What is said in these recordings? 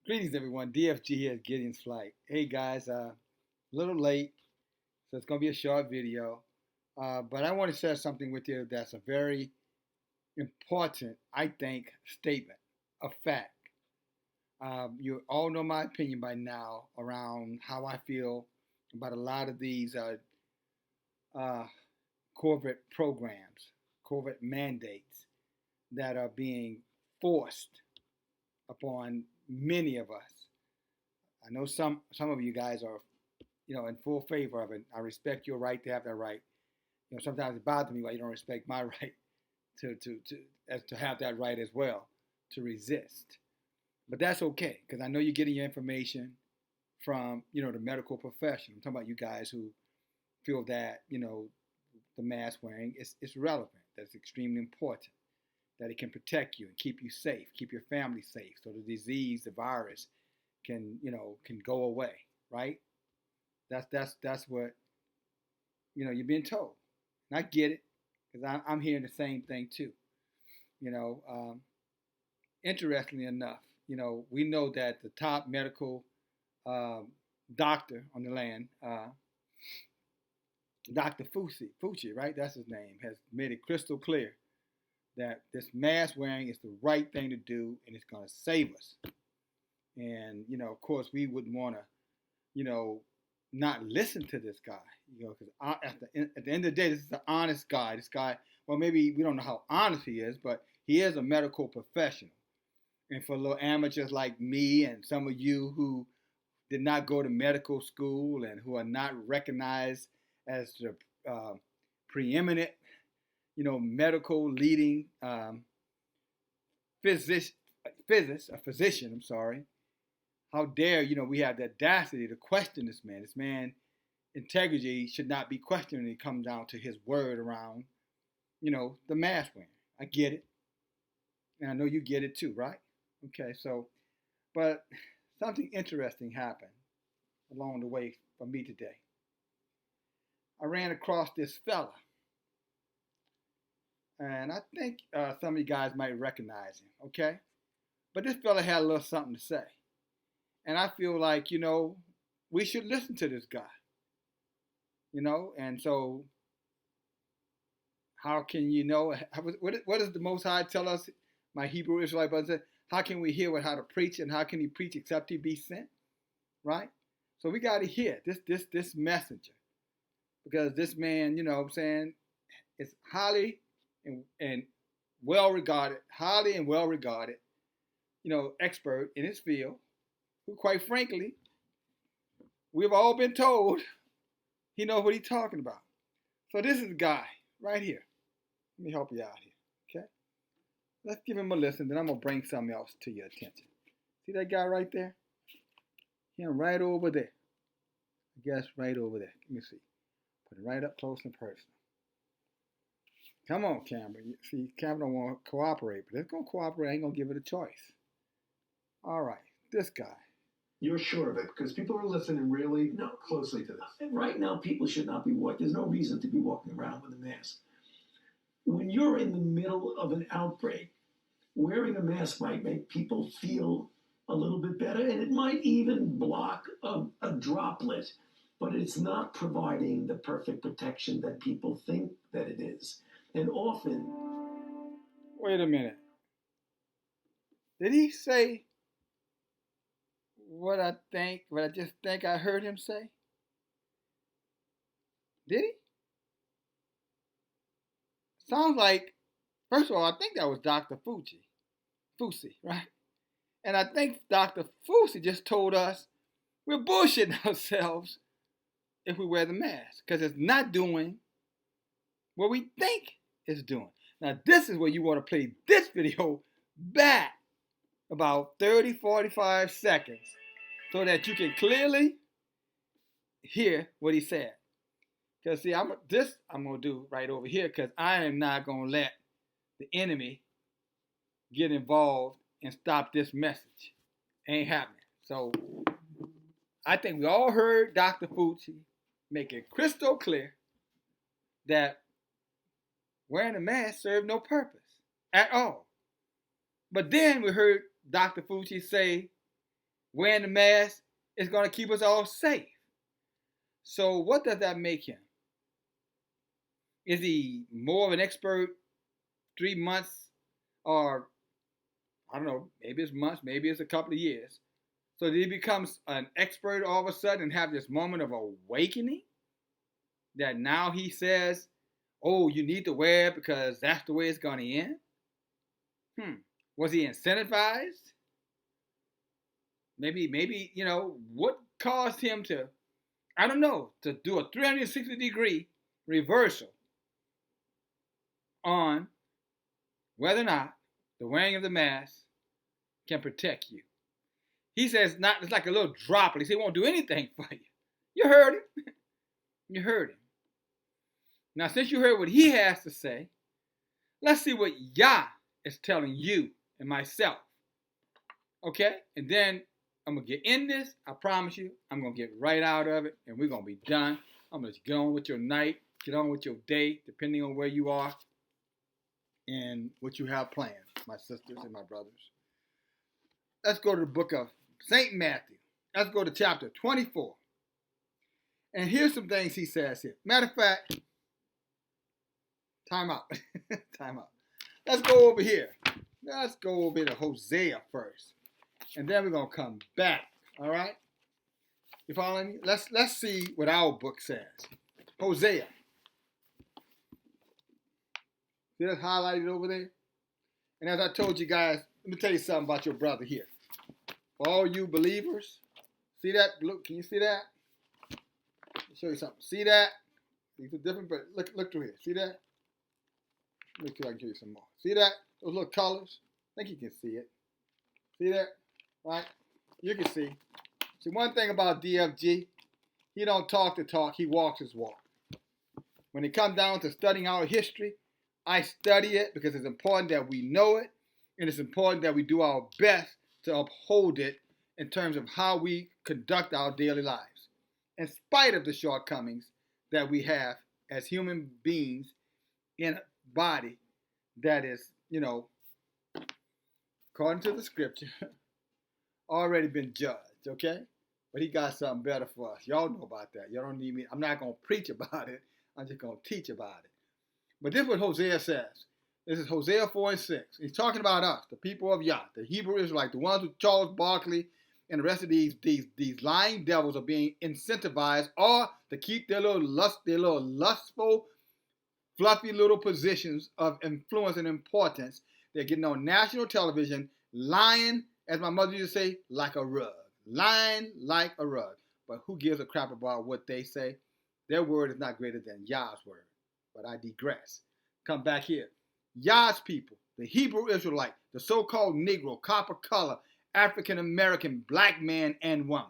Greetings, everyone. DFG here at Gideon's Flight. Hey, guys, a little late, so it's going to be a short video. But I want to share something with you that's a very important, I think, statement, a fact. You all know my opinion by now around how I feel about a lot of these uh, COVID programs, COVID mandates that are being forced upon many of us. I know some of you guys are, in full favor of it. I respect your right to have that right. Sometimes it bothers me why you don't respect my right to have that right as well to resist. But that's okay because I know you're getting your information from the medical profession. I'm talking about you guys who feel that the mask wearing is relevant. That's extremely important. That it can protect you and keep you safe, keep your family safe, so the disease, the virus, can go away, right? That's what you're being told. And I get it because I'm hearing the same thing too. You know, um, Interestingly enough, we know that the top medical um, doctor on the land, Dr. Fauci, right? That's his name, has made it crystal clear that this mask wearing is the right thing to do and it's going to save us. And of course, we wouldn't want to, you know, not listen to this guy, because at the end of the day, this is an honest guy. This guy, well, maybe we don't know how honest he is, but he is a medical professional. And for little amateurs like me and some of you who did not go to medical school and who are not recognized as the preeminent, medical leading physician, a physician, I'm sorry. How dare, we have the audacity to question this man. This man integrity should not be questioned when it comes down to his word around, the mask wearing. I get it. And I know you get it too, right? Okay, so, but something interesting happened along the way for me today. I ran across this fella, and I think some of you guys might recognize him, okay? But this fella had a little something to say. And I feel like, we should listen to this guy, and so how can what does the Most High tell us? My Hebrew Israelite brother said, how can we hear how to preach, and how can he preach except he be sent, right? So we got to hear this messenger, because this man, what I'm saying, is highly and well regarded, expert in his field, who, quite frankly, we've all been told he knows what he's talking about. So this is the guy right here. Let me help you out here, okay? Let's give him a listen, then I'm going to bring something else to your attention. See that guy right there? Him right over there. I guess right over there. Let me see. Put it right up close and personal. Come on, Cameron. See, Cameron don't want to cooperate, but it's going to cooperate. I ain't going to give it a choice. All right, this guy. You're sure of it because people are listening really closely to this. Right now, people should not be walking. There's no reason to be walking around with a mask. When you're in the middle of an outbreak, wearing a mask might make people feel a little bit better, and it might even block a droplet, but it's not providing the perfect protection that people think that it is. And often... Wait a minute. Did he say what I just think I heard him say? Did he? Sounds like, first of all, I think that was Dr. Fauci, right? And I think Dr. Fauci just told us we're bullshitting ourselves if we wear the mask, because it's not doing what we think it's doing. Now, this is where you want to play this video back about 30, 45 seconds so that you can clearly hear what he said. Because, see, I'm going to do right over here, because I am not going to let the enemy get involved and stop this message. Ain't happening. So I think we all heard Dr. Fauci make it crystal clear that wearing a mask served no purpose at all. But then we heard Dr. Fauci say wearing the mask is going to keep us all safe. So what does that make him? Is he more of an expert 3 months, or I don't know, maybe it's months, maybe it's a couple of years. So did he become an expert all of a sudden and have this moment of awakening that now he says, oh, you need to wear it because that's the way it's going to end? Was he incentivized? Maybe, what caused him to, I don't know, to do a 360-degree reversal on whether or not the wearing of the mask can protect you. He says it's like a little droplet. He said it won't do anything for you. You heard him. You heard him. Now, since you heard what he has to say, let's see what Yah is telling you and myself. Okay? And then I'm going to get in this. I promise you. I'm going to get right out of it, and we're going to be done. I'm going to get on with your night, get on with your day, depending on where you are and what you have planned, my sisters and my brothers. Let's go to the book of St. Matthew. Let's go to chapter 24. And here's some things he says here. Matter of fact, time out. Time out. Let's go over here. Let's go over to Hosea first. And then we're going to come back. All right? You following me? Let's see what our book says. Hosea. See that highlighted over there? And as I told you guys, let me tell you something about your brother here. For all you believers, see that? Look, can you see that? Let me show you something. See that? These are different, but look through here. See that? Let me see if I can give you some more. See that? Those little colors? I think you can see it. See that? Right? You can see. See, one thing about DFG, he don't talk the talk, he walks his walk. When it comes down to studying our history, I study it because it's important that we know it, and it's important that we do our best to uphold it in terms of how we conduct our daily lives, in spite of the shortcomings that we have as human beings in a body that is, according to the scripture, already been judged, okay? But he got something better for us. Y'all know about that. Y'all don't need me. I'm not going to preach about it. I'm just going to teach about it. But this is what Hosea says. This is Hosea 4 and 6. He's talking about us, the people of Yah, the Hebrew Israelites, the ones with Charles Barkley and the rest of these lying devils are being incentivized or to keep their little lustful, fluffy little positions of influence and importance. They're getting on national television, lying, as my mother used to say, like a rug. Lying like a rug. But who gives a crap about what they say? Their word is not greater than Yah's word. But I digress. Come back here. Yah's people, the Hebrew Israelite, the so-called Negro, copper color, African American, black man and woman.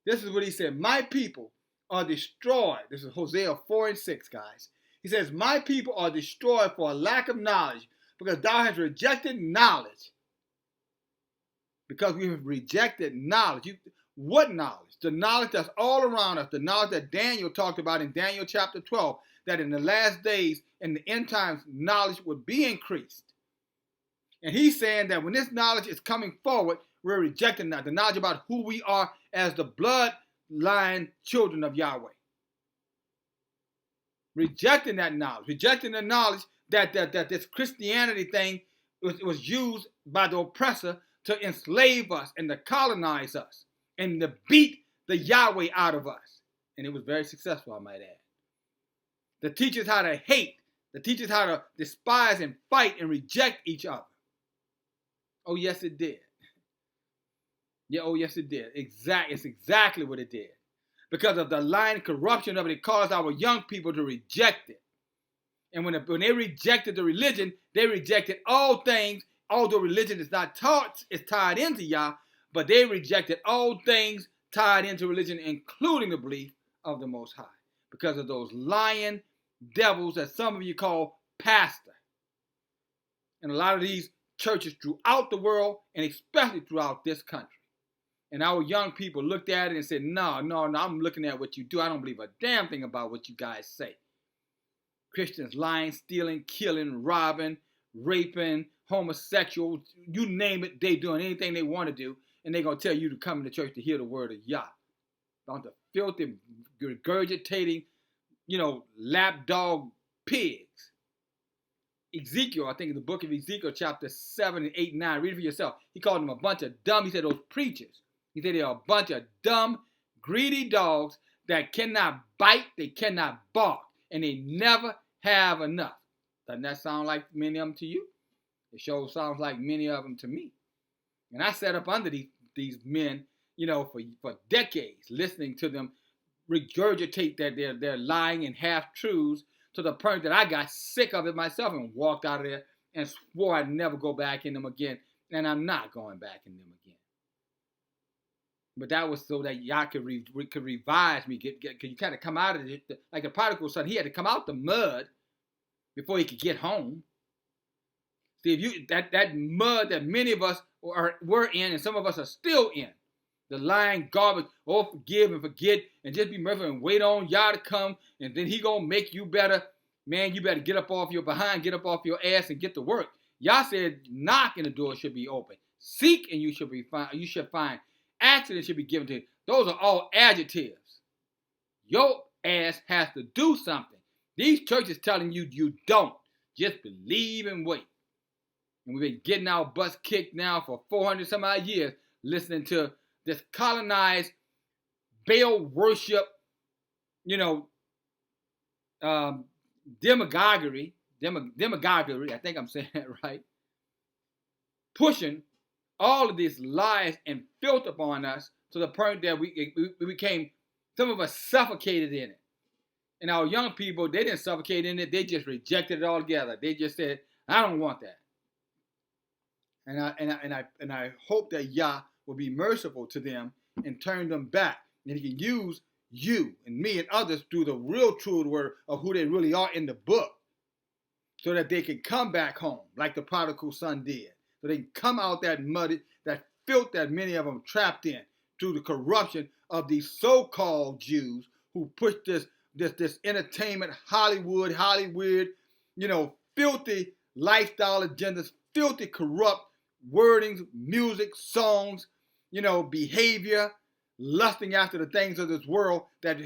This is what he said. My people are destroyed. This is Hosea 4 and 6, guys. He says, my people are destroyed for a lack of knowledge, because thou hast rejected knowledge. Because we have rejected knowledge. What knowledge? The knowledge that's all around us. The knowledge that Daniel talked about in Daniel chapter 12. That in the last days, in the end times, knowledge would be increased. And he's saying that when this knowledge is coming forward, we're rejecting that. The knowledge about who we are as the bloodline children of Yahweh. Rejecting that knowledge. Rejecting the knowledge that this Christianity thing was used by the oppressor to enslave us and to colonize us and to beat the Yahweh out of us. And it was very successful, I might add. To teach us how to hate, to teach us how to despise and fight and reject each other. Oh, yes, it did. Yeah, oh, yes, it did. It's exactly what it did. Because of the lying corruption of it, it caused our young people to reject it. And when they rejected the religion, they rejected all things, although religion is not taught, it's tied into Yah, but they rejected all things tied into religion, including the belief of the Most High. Because of those lying devils that some of you call pastor. And a lot of these churches throughout the world, and especially throughout this country. And our young people looked at it and said, no, I'm looking at what you do. I don't believe a damn thing about what you guys say. Christians lying, stealing, killing, robbing, raping, homosexual, you name it, they doing anything they want to do. and they're going to tell you to come to church to hear the word of Yah. About the filthy, regurgitating, lapdog pigs. Ezekiel, I think in the book of Ezekiel, chapter 7 and 8 and 9, read it for yourself. He called them a bunch of dumb, he said those preachers. He said they're a bunch of dumb, greedy dogs that cannot bite, they cannot bark, and they never have enough. Doesn't that sound like many of them to you? It sure sounds like many of them to me. And I sat up under these men, for decades, listening to them regurgitate their lying and half-truths to the point that I got sick of it myself and walked out of there and swore I'd never go back in them again. And I'm not going back in them again. But that was so that y'all could revise me, cause you kind of come out of it like a prodigal son. He had to come out the mud before he could get home. See, if you that mud that many of us were in, and some of us are still in, the lying garbage, forgive and forget, and just be merciful and wait on Yah to come, and then he gonna make you better. Man, you better get up off your behind, get up off your ass, and get to work. Yah said, knock and the door should be open. Seek and you should find. Ask and it should be given to you. Those are all adjectives. Your ass has to do something. These churches telling you you don't. Just believe and wait. And we've been getting our butts kicked now for 400 some odd years, listening to this colonized Baal worship, demagoguery, I think I'm saying that right, pushing all of these lies and filth upon us to the point that we became, some of us suffocated in it. And our young people, they didn't suffocate in it, they just rejected it altogether. They just said, I don't want that. And I hope that Yah will be merciful to them and turn them back. And he can use you and me and others through the real true word of who they really are in the book, so that they can come back home like the prodigal son did. So they can come out that muddy, that filth that many of them trapped in through the corruption of these so-called Jews who push this entertainment, Hollywood, filthy lifestyle agendas, filthy corrupt wordings, music, songs, behavior, lusting after the things of this world that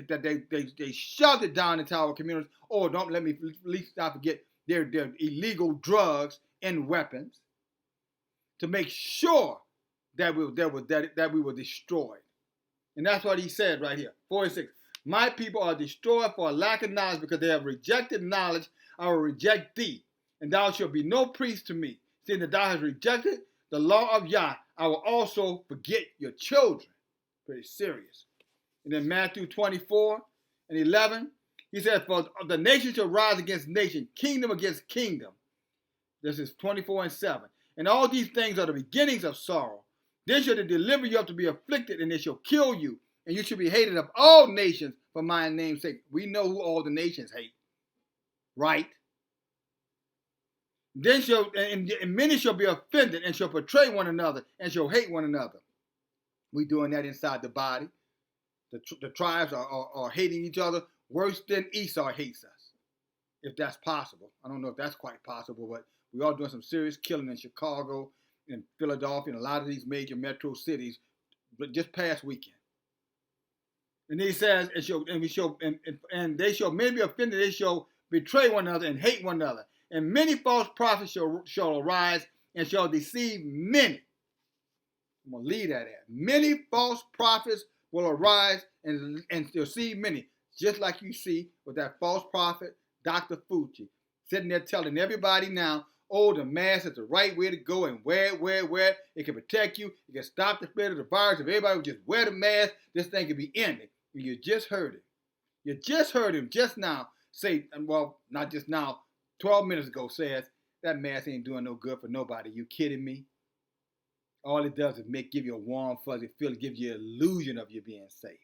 they shoved it down into our communities. Or don't let me at least not forget their illegal drugs and weapons to make sure that we were destroyed. And that's what he said right here, 46. My people are destroyed for a lack of knowledge, because they have rejected knowledge. I will reject thee, and thou shalt be no priest to me. Seeing that thou hast rejected the law of Yah, I will also forget your children. Pretty serious. And then Matthew 24 and 11, he said, for the nation shall rise against nation, kingdom against kingdom. This is 24 and 7. And all these things are the beginnings of sorrow. Then shall they deliver you up to be afflicted, and they shall kill you, and you shall be hated of all nations for my name's sake. We know who all the nations hate, right? Then and many shall be offended, and shall betray one another, and shall hate one another. We're doing that inside the body. The tribes are hating each other worse than Esau hates us, if that's possible. I don't know if that's quite possible, but we are doing some serious killing in Chicago and Philadelphia and a lot of these major metro cities, but just past weekend. And he says, and they shall many be offended, they shall betray one another and hate one another. And many false prophets shall arise and shall deceive many. I'm going to leave that at. Many false prophets will arise and deceive many. Just like you see with that false prophet, Dr. Fauci, sitting there telling everybody now, oh, the mask is the right way to go, and wear it. It can protect you. It can stop the spread of the virus. If everybody would just wear the mask, this thing could be ended. And you just heard it. You just heard him just now say, well, not just now, 12 minutes ago says, that mask ain't doing no good for nobody. You kidding me? All it does is give you a warm, fuzzy feeling, give you an illusion of you being safe.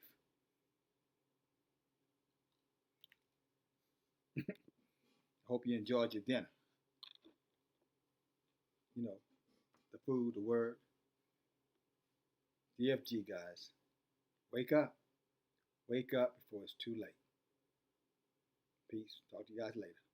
Hope you enjoyed your dinner. The food, the word. DFG, guys. Wake up. Wake up before it's too late. Peace. Talk to you guys later.